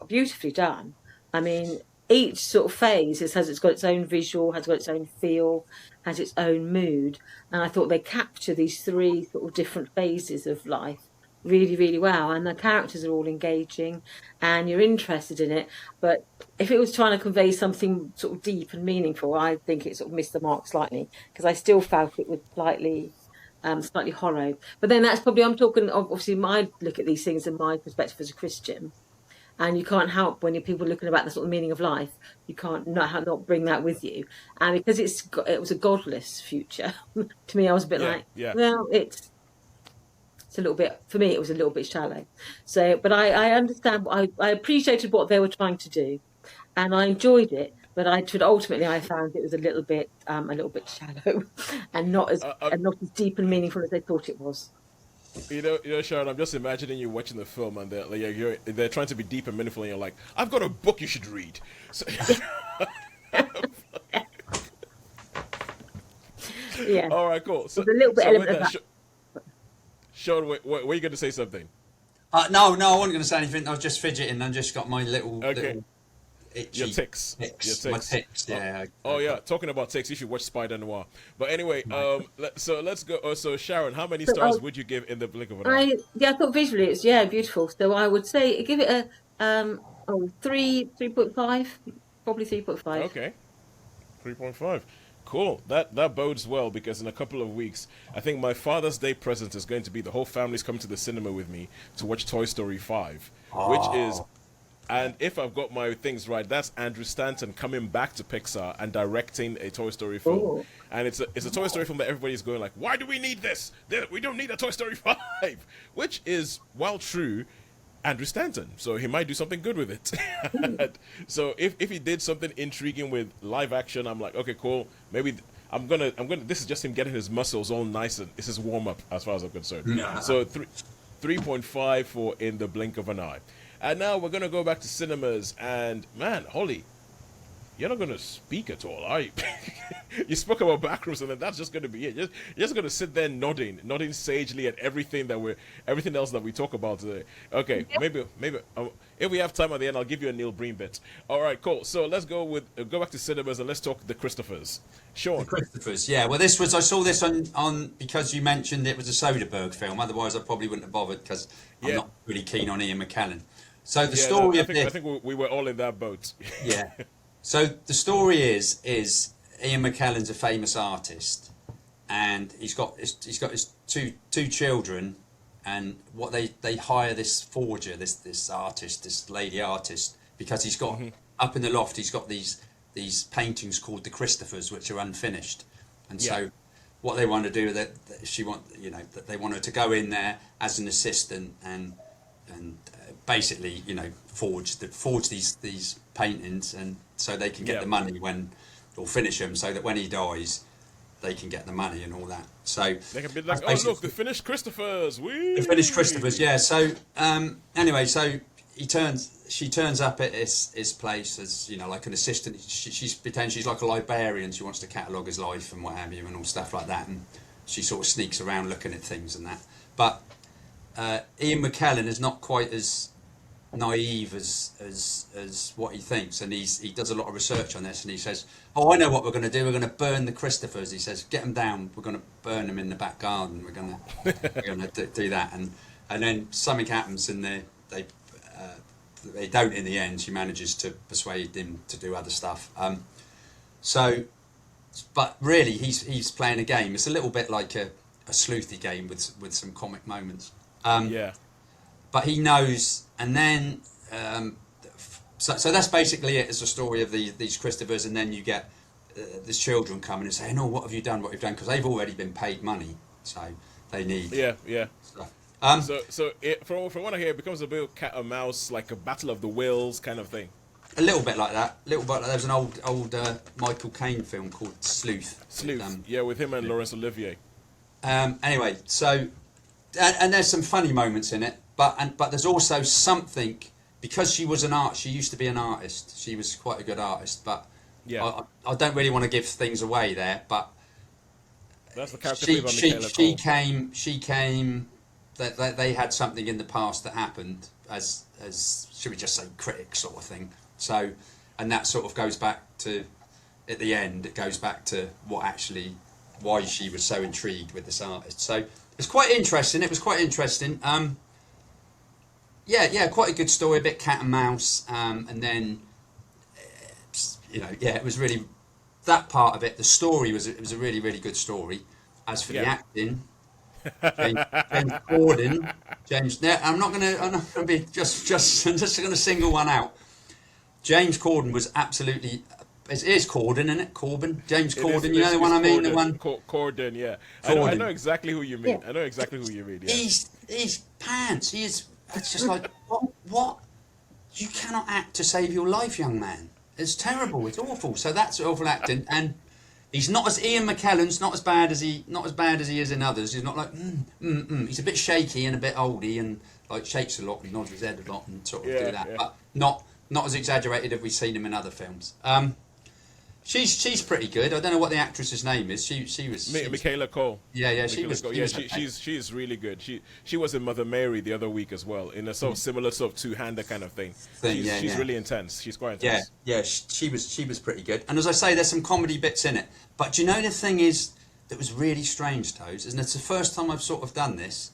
beautifully done. I mean, each sort of phase it's got its own visual, has got its own feel, has its own mood, and I thought they capture these 3 sort of different phases of life really, really well, and the characters are all engaging, and you're interested in it. But if it was trying to convey something sort of deep and meaningful, I think it sort of missed the mark slightly, because I still felt it was slightly hollow. But then that's probably, I'm talking obviously my look at these things and my perspective as a Christian. And you can't help when people looking about the sort of meaning of life, you can't not bring that with you. And because it was a godless future, to me, I was a bit well, it's a little bit, for me, it was a little bit shallow. So, but I understand, I appreciated what they were trying to do, and I enjoyed it. But ultimately I found it was a little bit shallow, and not as deep and meaningful as they thought it was. Sharon, I'm just imagining you watching the film and they're trying to be deep and meaningful, and you're like, I've got a book you should read. So, Yeah. all right, cool. So, there's a little bit element of that. Sharon, were you going to say something? No, I wasn't going to say anything. I was just fidgeting. I just got my little itchy Your ticks. My ticks, yeah. Oh yeah, talking about ticks, you should watch Spider Noir. But anyway, so let's go. So Sharon, how many stars would you give In the Blink of an Eye? I thought visually it's beautiful. So I would say give it a 3.5, probably 3.5. Okay, 3.5. Cool. That bodes well, because in a couple of weeks, I think my Father's Day present is going to be the whole family's coming to the cinema with me to watch Toy Story 5, which is. And if I've got my things right, that's Andrew Stanton coming back to Pixar and directing a Toy Story film. Ooh. And it's a Toy Story film that everybody's going like, why do we need this? We don't need a Toy Story 5. Which is, while true, Andrew Stanton. So he might do something good with it. So if he did something intriguing with live action, I'm like, okay, cool. Maybe I'm gonna. This is just him getting his muscles all nice, and this is warm up as far as I'm concerned. Nah. So 3.5 for In the Blink of an Eye. And now we're going to go back to cinemas. And, man, Holly, you're not going to speak at all, are you? You spoke about Backrooms, and then that's just going to be it. You're just going to sit there nodding sagely at everything else that we talk about today. Okay, maybe if we have time at the end, I'll give you a Neil Breen bit. All right, cool. So let's go back to cinemas, and let's talk the Christophers. Sean. The Christophers, yeah. Well, I saw this on because you mentioned it was a Soderbergh film. Otherwise, I probably wouldn't have bothered, because I'm not really keen on Ian McKellen. So the story I think we were all in that boat. Yeah. So the story is Ian McKellen's a famous artist, and he's got his two children, and what they hire this forger, this artist, this lady artist, because he's got up in the loft, he's got these paintings called the Christophers, which are unfinished, and so what they want to do that they want her to go in there as an assistant and basically, forge these paintings, and so they can get the money or finish them, so that when he dies, they can get the money and all that. So they can be like, oh look, the finished Christophers, the finished Christophers, yeah. So anyway, so she turns up at his place as like an assistant. She pretends she's like a librarian. She wants to catalogue his life and what have you, and all stuff like that. And she sort of sneaks around looking at things and that. But Ian McKellen is not quite as naive as what he thinks, and he does a lot of research on this, and he says, oh, I know what we're going to do, we're going to burn the Christophers. He says, get them down, we're going to burn them in the back garden, we're going to do that, and then something happens, and they don't in the end. She manages to persuade him to do other stuff, but really he's playing a game. It's a little bit like a sleuthy game with some comic moments. But he knows, and then so that's basically it. It's a story of these Christophers, and then you get these children coming and saying, "Oh, what have you done? What have you done?" Because they've already been paid money, so they need stuff. From what I hear, it becomes a bit of cat and mouse, like a battle of the wills kind of thing. A little bit like that. There's an old Michael Caine film called Sleuth. With him and Laurence Olivier. Anyway, so and there's some funny moments in it. But there's also something, because she used to be an artist. She was quite a good artist, but I don't really want to give things away there. But that's the character she came. That they had something in the past that happened as should we just say critic sort of thing. So, and that sort of goes back to, at the end, it goes back to why she was so intrigued with this artist. So it's quite interesting. It was quite interesting. Quite a good story, a bit cat and mouse, and then it was really that part of it. The story was a really, really good story. As for the acting, James Corden, I'm not gonna be just I'm just gonna single one out. James Corden was absolutely. It is Corden, isn't it? Corbin, James Corden. You know the one I mean, Corden, the one. Corden, yeah. Corden. I know exactly who you mean. Yeah. He's pants. He is. It's just like what? You cannot act to save your life, young man. It's terrible. It's awful. So that's awful acting, and he's not as Ian McKellen's not as bad as he is in others. He's not like He's a bit shaky and a bit oldie and like shakes a lot and nods his head a lot and sort of do that, but not as exaggerated as we've seen him in other films. She's pretty good. I don't know what the actress's name is. She was Michaela Cole. Yeah, she was. She's really good. She was in Mother Mary the other week as well, in a sort of similar sort of two-hander kind of thing. She's really intense. She's quite intense. Yeah. She was pretty good. And as I say, there's some comedy bits in it. But do you know the thing is that was really strange, Toes, and it's the first time I've sort of done this.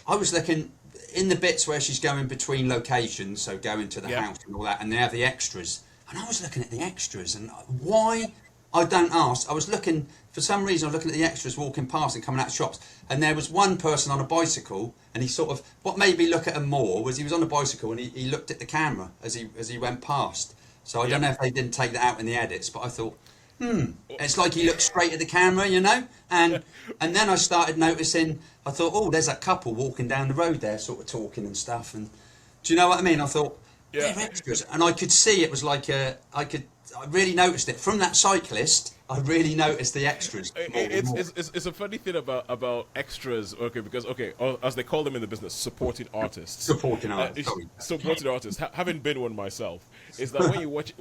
I was looking in the bits where she's going between locations, so going to the house and all that, and they have the extras. And I was looking at the extras, and why, I don't ask. I was looking, for some reason, I was looking at the extras walking past and coming out of shops, and there was one person on a bicycle, and he sort of, what made me look at him more was he was on a bicycle and he looked at the camera as he went past. So I don't know if they didn't take that out in the edits, but I thought, it's like he looked straight at the camera, you know? And then I started noticing, I thought, oh, there's that couple walking down the road there, sort of talking and stuff. And do you know what I mean? I thought, they're extras. And I could see it was like I really noticed it. From that cyclist, I really noticed the extras. It's a funny thing about extras, because as they call them in the business, supporting artists. Supporting artists. Supporting artists. Having been one myself, is that when you watch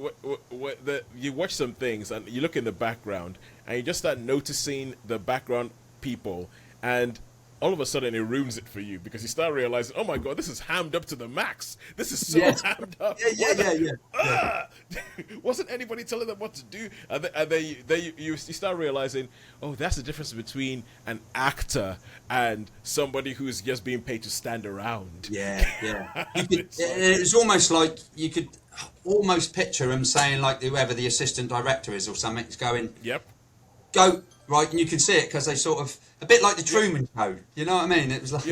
you watch some things and you look in the background and you just start noticing the background people, and all of a sudden it ruins it for you because you start realizing, oh my god, this is hammed up to the max. This is so hammed up. Yeah. Wasn't anybody telling them what to do? And then you start realizing, oh, that's the difference between an actor and somebody who's just being paid to stand around. Yeah. It's almost like you could almost picture him saying, like, whoever the assistant director is or something, is going, go, right, and you can see it because they sort of, a bit like the Truman Show, you know what I mean? It was like...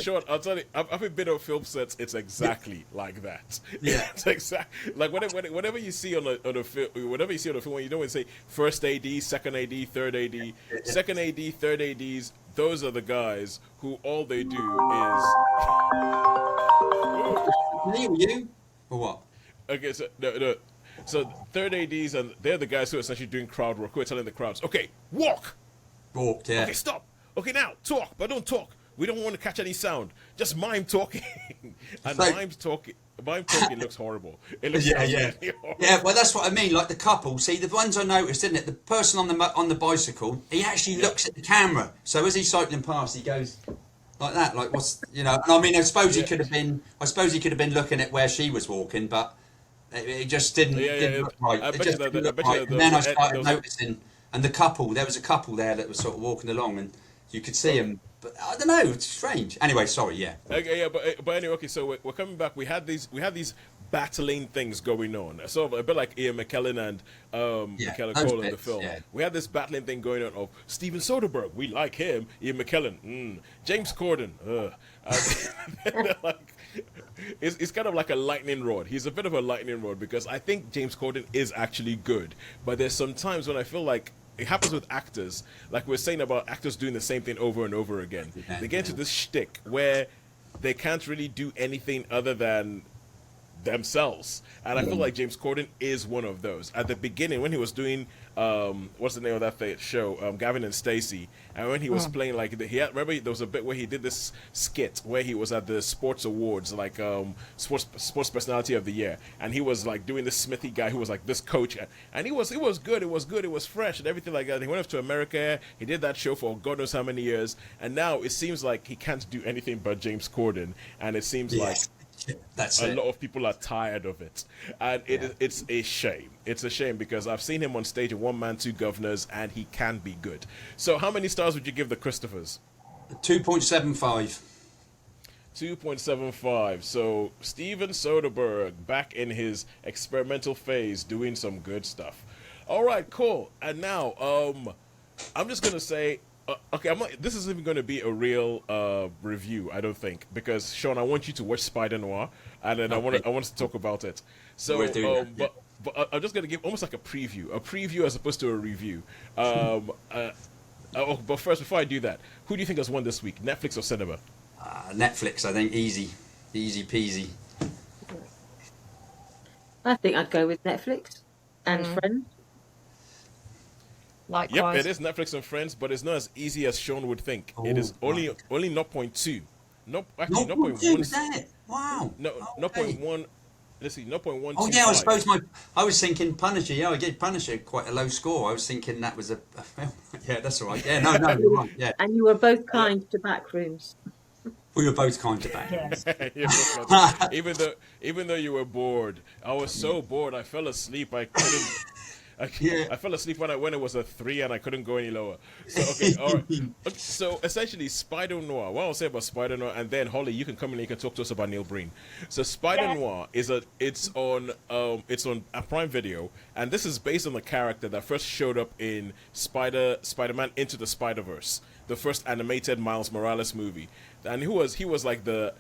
Sean, I'll tell you, I've been on film sets, it's exactly like that. Yeah. It's exactly, like whenever you see on a film, whenever you see on a film, when you don't say first AD, second AD, third AD, second AD, third ADs, those are the guys who all they do is... Me or you? Or what? Okay, so, no. So third ADs, and they're the guys who are essentially doing crowd work, who are telling the crowds, okay, walk! Yeah. Okay, stop. Okay, now talk, but don't talk. We don't want to catch any sound. Just mime talking. And mime talking looks horrible. It looks horrible. Yeah, well, that's what I mean. Like the couple. See, the ones I noticed, didn't it? The person on the bicycle, he actually looks at the camera. So as he's cycling past, he goes like that. Like what's And I mean, I suppose he could have been. I suppose he could have been looking at where she was walking, but it just didn't look right. It just didn't look right. And then I started noticing. And the couple, there was a couple there that was sort of walking along, and you could see them. But I don't know, it's strange. Anyway, sorry, yeah. Okay, but anyway, okay. So we're coming back. We had these battling things going on, sort of a bit like Ian McKellen and McKellen Cole in the film. Yeah. We had this battling thing going on of Steven Soderbergh. We like him. Ian McKellen. James Corden. It's kind of like a lightning rod. He's a bit of a lightning rod because I think James Corden is actually good, but there's some times when I feel like it happens with actors, like we're saying about actors doing the same thing over and over again. They get into this shtick where they can't really do anything other than themselves, and I feel like James Corden is one of those. At the beginning, when he was doing what's the name of that show, Gavin and Stacey, and when he was playing, like remember there was a bit where he did this skit where he was at the sports awards, like sports personality of the year, and he was like doing this Smithy guy who was like this coach, and it was good, it was fresh and everything like that. He went up to America, he did that show for God knows how many years, and now it seems like he can't do anything but James Corden, and it seems like a lot of people are tired of it, and it's a shame. It's a shame because I've seen him on stage in One Man, Two Governors, and he can be good. So how many stars would you give the Christophers? 2.75. 2.75. So Steven Soderbergh back in his experimental phase, doing some good stuff. All right, cool. And now, I'm just gonna say. Okay, this isn't even going to be a real review, I don't think, because Sean, I want you to watch Spider Noir, and then I want to talk about it. So, but I'm just going to give almost like a preview as opposed to a review. But first, before I do that, who do you think has won this week, Netflix or cinema? Netflix, I think, easy peasy. I think I'd go with Netflix and Friends. Likewise. Yep, it is Netflix and Friends, but it's not as easy as Sean would think. It is only right. only 0.2. No, actually, 0.2, is 0.1. that it? Wow. No, Okay. 0.1. Let's see, 0.125. Oh yeah, I suppose I was thinking Punisher. Yeah, I gave Punisher quite a low score. I was thinking that was a film. Yeah, that's all right. Yeah, no, you're right. Yeah, And you were both Yeah. kind to Backrooms. we were both kind to back. Yes. You're both like that. Even though you were bored, I was so bored I fell asleep. I couldn't. Yeah. I fell asleep when it was a 3 and I couldn't go any lower. So okay, all right. Okay, so essentially, Spider Noir. What I'll say about Spider Noir, and then Holly, you can come in and you can talk to us about Neil Breen. So Spider Noir it's on a Prime Video, and this is based on the character that first showed up in Spider-Man Into the Spider-Verse, the first animated Miles Morales movie. And he was like the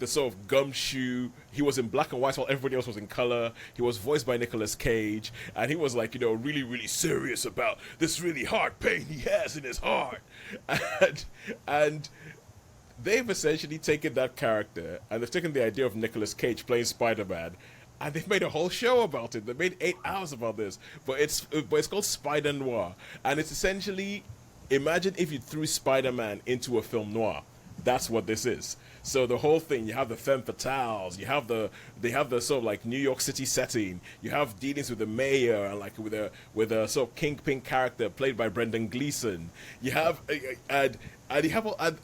sort of gumshoe. He was in black and white while everybody else was in color. He was voiced by Nicolas Cage, and he was like, really, really serious about this really hard pain he has in his heart. And they've essentially taken that character and they've taken the idea of Nicolas Cage playing Spider-Man, and they've made a whole show about it. They made 8 hours about this, but it's called Spider Noir, and it's essentially, imagine if you threw Spider-Man into a film noir. That's what this is. So the whole thing, you have the femme fatales, they have the sort of like New York City setting, you have dealings with the mayor and like with a sort of kingpin character played by Brendan Gleeson. You have and you have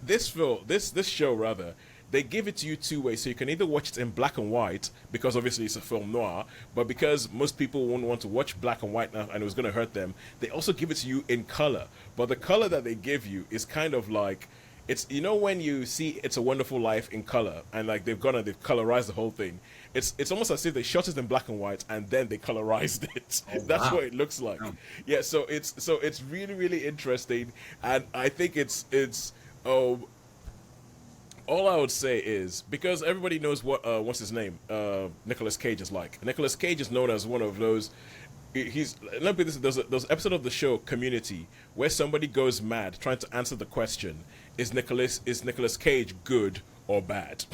this show rather. They give it to you 2 ways, so you can either watch it in black and white, because obviously it's a film noir, but because most people won't want to watch black and white now and it was going to hurt them, they also give it to you in color. But the color that they give you is kind of like, it's, when you see It's a Wonderful Life in color, and like they've colorized the whole thing. It's almost as if they shot it in black and white and then they colorized it. That's what it looks like. Yeah, so it's really, really interesting, and I think it's all I would say is, because everybody knows what's his name, Nicolas Cage is like. Nicolas Cage is known as one of those. Let me put this. There's an episode of the show Community where somebody goes mad trying to answer the question: Is Nicolas Cage good or bad?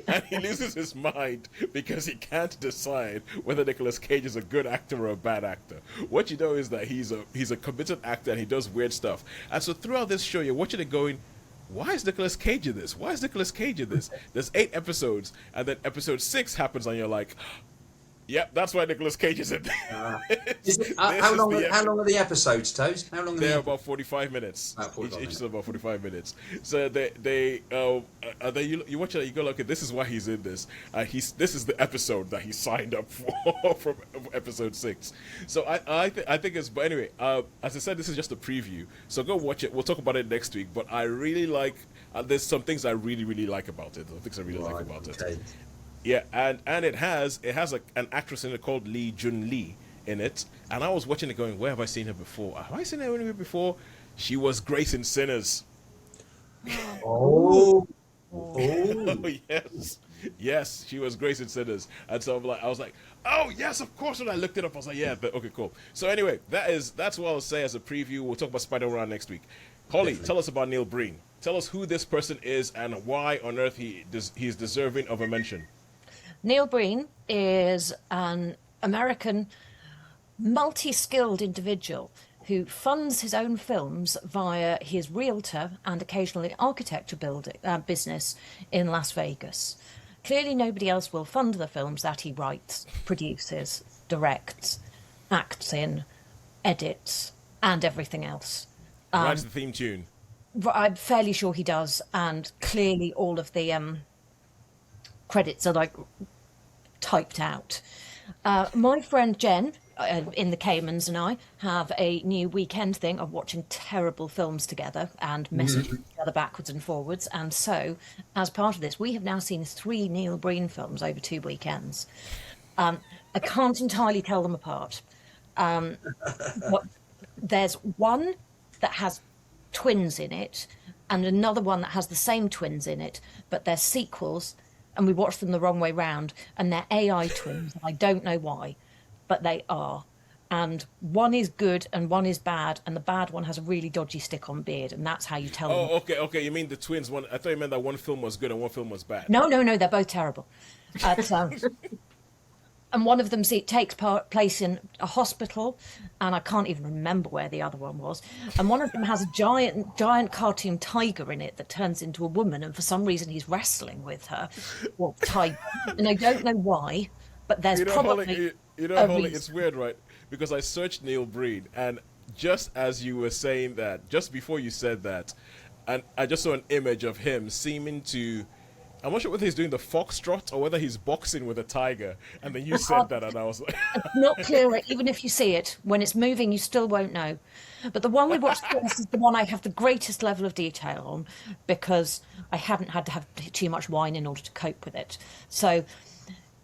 And he loses his mind because he can't decide whether Nicolas Cage is a good actor or a bad actor. What you know is that he's a committed actor and he does weird stuff. And so throughout this show, you're watching it going, why is Nicolas Cage in this? Why is Nicolas Cage in this? There's 8 episodes, and then episode 6 happens, and you're like, yep, that's why Nicolas Cage is in there. How long are the episodes, Toes? How long are They're about 45 minutes. About 45 each is about 45 minutes. So you watch it, you go, okay, this is why he's in this. This is the episode that he signed up for from episode 6. So I think it's. But anyway, as I said, this is just a preview. So go watch it. We'll talk about it next week. But I really like. There's some things I really, really like about it. The things I really like about it. Yeah, and it has an actress in it called Lee Jun-lee in it, and I was watching it going, where have I seen her before? Have I seen her anywhere before? She was Grace in Sinners. Oh, Oh yes, she was Grace in Sinners, and so I was like, oh yes, of course. When I looked it up, I was like, yeah, but okay, cool. So anyway, that's what I'll say as a preview. We'll talk about Spider-Man next week. Holly, tell us about Neil Breen. Tell us who this person is and why on earth he's deserving of a mention. Neil Breen is an American multi-skilled individual who funds his own films via his realtor and occasionally architecture business in Las Vegas. Clearly nobody else will fund the films that he writes, produces, directs, acts in, edits, and everything else. Writes the theme tune. I'm fairly sure he does, and clearly all of the credits are like typed out. My friend Jen in the Caymans and I have a new weekend thing of watching terrible films together and messaging each other backwards and forwards. And so, as part of this, we have now seen 3 Neil Breen films over 2 weekends. I can't entirely tell them apart. But there's one that has twins in it and another one that has the same twins in it, but they're sequels, and we watched them the wrong way round, and they're AI twins. I don't know why, but they are. and one is good and one is bad, and the bad one has a really dodgy stick-on beard, and that's how you tell them. Oh, okay. You mean the twins one? I thought you meant that one film was good and one film was bad. No, they're both terrible. And one of them takes place in a hospital, and I can't even remember where the other one was. And one of them has a giant cartoon tiger in it that turns into a woman, and for some reason he's wrestling with her. Well, tiger, and I don't know why, but there's probably. Holly, it's weird, right? Because I searched Neil Breen, and just as you were saying that, just before you said that, and I just saw an image of him seeming to. I'm not sure whether he's doing the foxtrot or whether he's boxing with a tiger. And then you said that, and I was like... It's not clear. Even if you see it, when it's moving, you still won't know. But the one we watched first is the one I have the greatest level of detail on, because I haven't had to have too much wine in order to cope with it. So...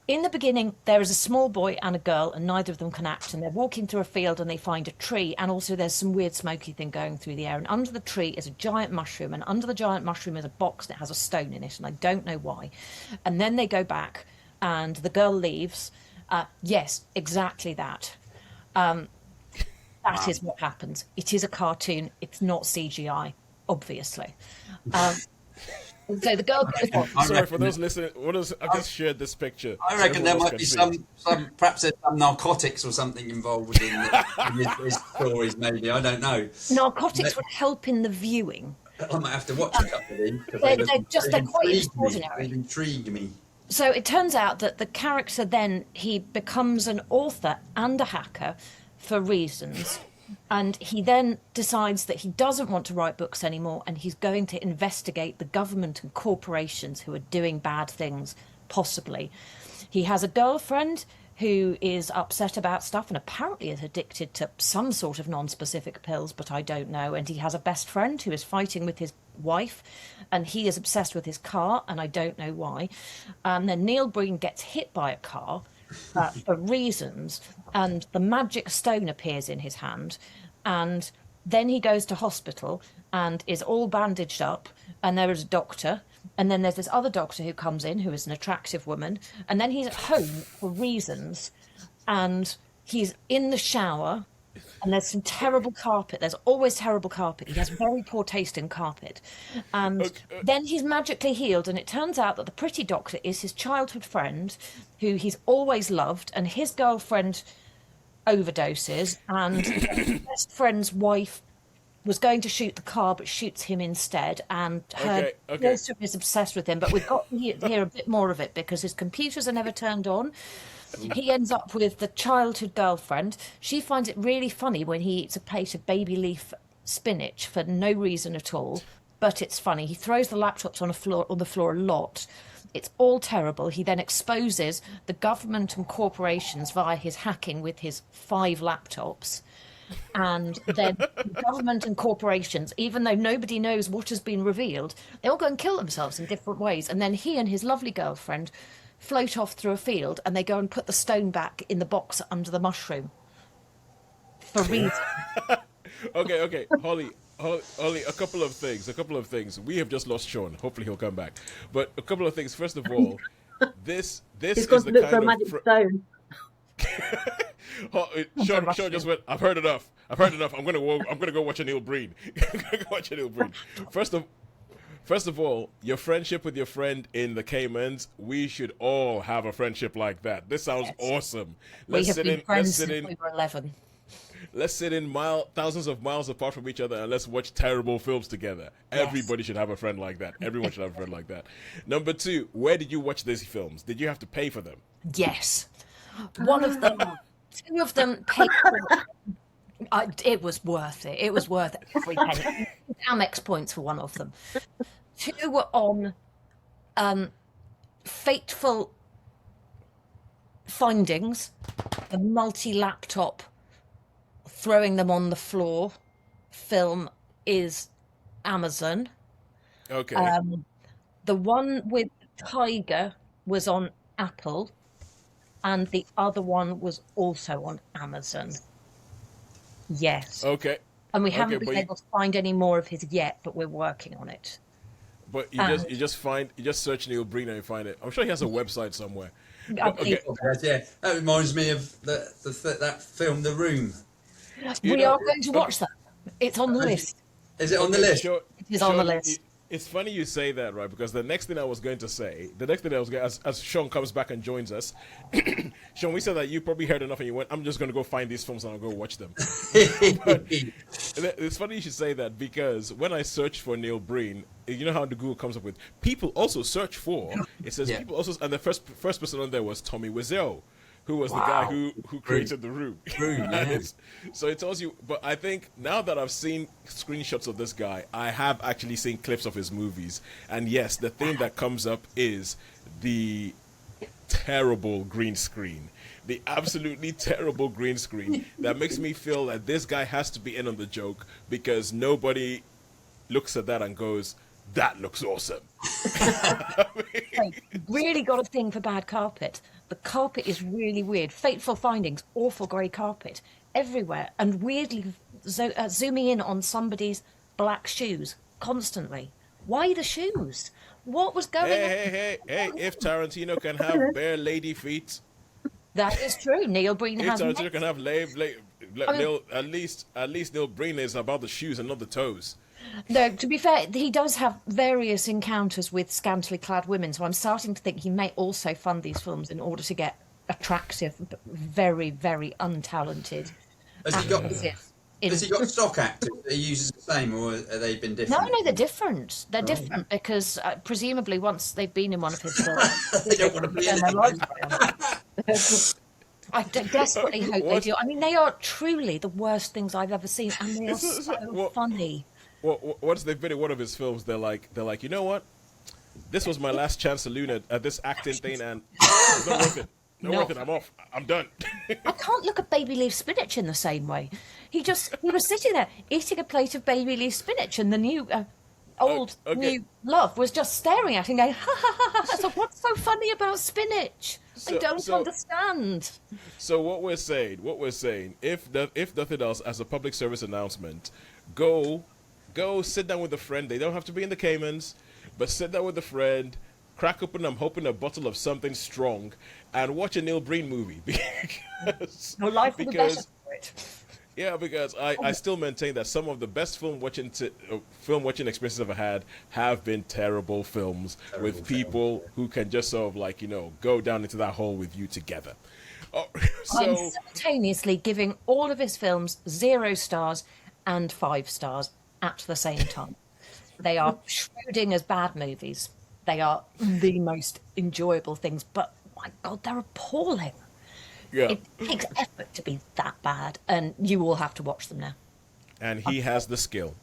in the beginning, there is a small boy and a girl, and neither of them can act, and they're walking through a field and they find a tree, and also there's some weird smoky thing going through the air, and under the tree is a giant mushroom, and under the giant mushroom is a box that has a stone in it, and I don't know why. And then they go back, and the girl leaves. Yes, exactly that. That is what happens. It is a cartoon. It's not CGI, obviously. So the girl goes on. Sorry for those listening. I've just shared this picture. I reckon there might be perhaps there's some narcotics or something involved within his stories. Maybe, I don't know. Narcotics would help in the viewing. I might have to watch a couple of them. They're quite extraordinary. They intrigue me. So it turns out that the character then, he becomes an author and a hacker for reasons. And he then decides that he doesn't want to write books anymore, and he's going to investigate the government and corporations who are doing bad things, possibly. He has a girlfriend who is upset about stuff and apparently is addicted to some sort of non-specific pills, but I don't know. And he has a best friend who is fighting with his wife, and he is obsessed with his car, and I don't know why. And then Neil Breen gets hit by a car for reasons, and the magic stone appears in his hand, and then he goes to hospital and is all bandaged up, and there is a doctor, and then there's this other doctor who comes in who is an attractive woman, and then he's at home for reasons, and he's in the shower, and there's some terrible carpet. There's always terrible carpet. He has very poor taste in carpet. And then he's magically healed, and it turns out that the pretty doctor is his childhood friend, who he's always loved, and his girlfriend overdoses, and his best friend's wife was going to shoot the car but shoots him instead, and her daughter is obsessed with him. But we've got to hear a bit more of it because his computers are never turned on. He ends up with the childhood girlfriend. She finds it really funny when he eats a plate of baby leaf spinach for no reason at all, but it's funny. He throws the laptops on the floor a lot. It's all terrible. He then exposes the government and corporations via his hacking with his 5 laptops. And then the government and corporations, even though nobody knows what has been revealed, they all go and kill themselves in different ways. And then he and his lovely girlfriend float off through a field, and they go and put the stone back in the box under the mushroom. For reasons. Okay. Holly, a couple of things. We have just lost Sean. Hopefully he'll come back. But a couple of things. First of all, this He's is got the to look kind for a of... magic stone. Sean just went, I've heard enough. I'm gonna go watch a Neil Breen. First of all, your friendship with your friend in the Caymans, we should all have a friendship like that. This sounds awesome. We have been friends since we were 11. Let's sit in thousands of miles apart from each other, and let's watch terrible films together. Yes. Everybody should have a friend like that. Everyone should have a friend like that. Number 2, where did you watch these films? Did you have to pay for them? Yes. One of them, 2 of them paid for it was worth it. It was worth every penny. Amex points for one of them. 2 were on Fateful Findings, a multi-laptop throwing them on the floor film is Amazon. Okay. The one with Tiger was on Apple, and the other one was also on Amazon. Yes. Okay. And we haven't been able to find any more of his yet, but we're working on it. But you just search Neil Breen and you find it. I'm sure he has a website somewhere. I Okay, believe Yeah, that reminds me of that film, The Room. you we know, are going to okay, watch that. It's on the list. Is it on the okay, list? It is on the Sean, list. it's funny you say that, right? Because the next thing I was going to say, the next thing I was going, as Sean comes back and joins us, Sean, we said that you probably heard enough, and you went, "I'm just going to go find these films and I'll go watch them." But it's funny you should say that because when I search for Neil Breen, you know how the Google comes up with people also search for. It says Yeah. people also, and the first person on there was Tommy Wiseau, who was the guy who created The Room. Room, yeah. So it tells you, but I think now that I've seen screenshots of this guy, I have actually seen clips of his movies. And yes, the thing that comes up is the terrible green screen. The absolutely terrible green screen that makes me feel that this guy has to be in on the joke because nobody looks at that and goes, that looks awesome. Like, really got a thing for bad carpet. The carpet is really weird. Fateful Findings, awful grey carpet everywhere, and weirdly zooming in on somebody's black shoes constantly. Why the shoes? What was going on? Hey, if Tarantino can have bare lady feet, That is true. Neil Breen if has. Tarantino can have mean- Neil, at least Neil Breen is about the shoes and not the toes. No, to be fair, he does have various encounters with scantily clad women, so I'm starting to think he may also fund these films in order to get attractive, but very, very untalented Has he got? actors. Has he got stock actors that he uses the same, or have they been No, different? no, they're different. They're different because presumably once they've been in one of his films, They don't want to be in turn their it. lives around. I desperately hope they do. I mean, they are truly the worst things I've ever seen, and they are so funny. Well, once they've been in one of his films, they're like, you know what? This was my last chance to loon at this acting thing, and it's not worth it. Not worth it. I'm off. I'm done. I can't look at baby leaf spinach in the same way. He was sitting there eating a plate of baby leaf spinach, and the new new love was just staring at him, going, ha ha ha ha. So what's so funny about spinach? I don't understand. So what we're saying, if nothing else, as a public service announcement, go sit down with a friend. They don't have to be in the Caymans, but sit down with a friend, crack open, I'm hoping, a bottle of something strong, and watch a Neil Breen movie. No life will be better for it. Yeah, because I still maintain that some of the best film watching experiences I've had have been terrible films with people who can just sort of go down into that hole with you together. Oh, I'm simultaneously giving all of his films 0 stars and 5 stars at the same time. They are Schrödinger's bad movies. They are the most enjoyable things, but my God, they're appalling. Yeah. It takes effort to be that bad, and you all have to watch them now. And he has the skill.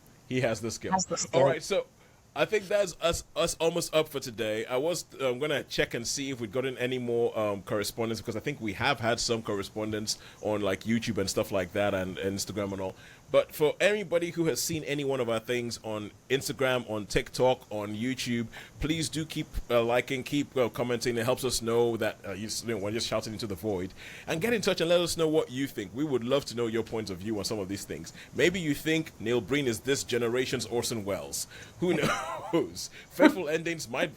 All right, so I think that's us almost up for today. I was going to check and see if we'd gotten any more correspondence, because I think we have had some correspondence on like YouTube and stuff like that, and Instagram and all. But for anybody who has seen any one of our things on Instagram, on TikTok, on YouTube, please do keep liking, keep commenting. It helps us know that we're just shouting into the void. And get in touch and let us know what you think. We would love to know your points of view on some of these things. Maybe you think Neil Breen is this generation's Orson Welles. Who knows? Faithful Endings might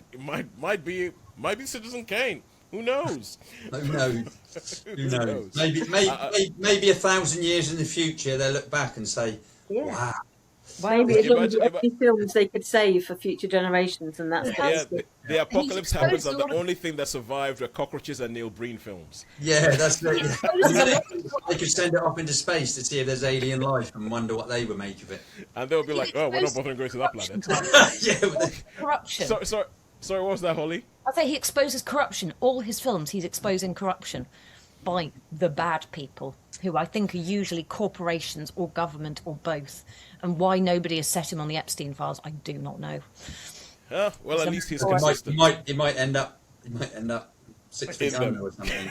be Citizen Kane. Who knows? Who knows? Maybe 1,000 years in the future, they'll look back and say, "Wow." Maybe as long as any films they could save for future generations, and that's the apocalypse happens, and the only thing that survived were cockroaches and Neil Breen films. Yeah, that's it. They could send it up into space to see if there's alien life and wonder what they would make of it. And they'll be like, "Oh, we're not bothering going to that planet." Corruption. Sorry, what was that, Holly? I say he exposes corruption. All his films, he's exposing corruption by the bad people, who I think are usually corporations or government or both. And why nobody has set him on the Epstein files, I do not know. Well, at least he's He consistent. might end up 6 feet under or something.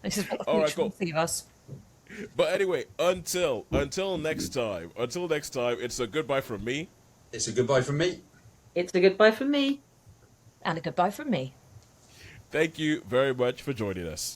This is what All right, cool. of us. But anyway, until next time, it's a goodbye from me. It's a goodbye from me. It's a goodbye from me. And a goodbye from me. Thank you very much for joining us.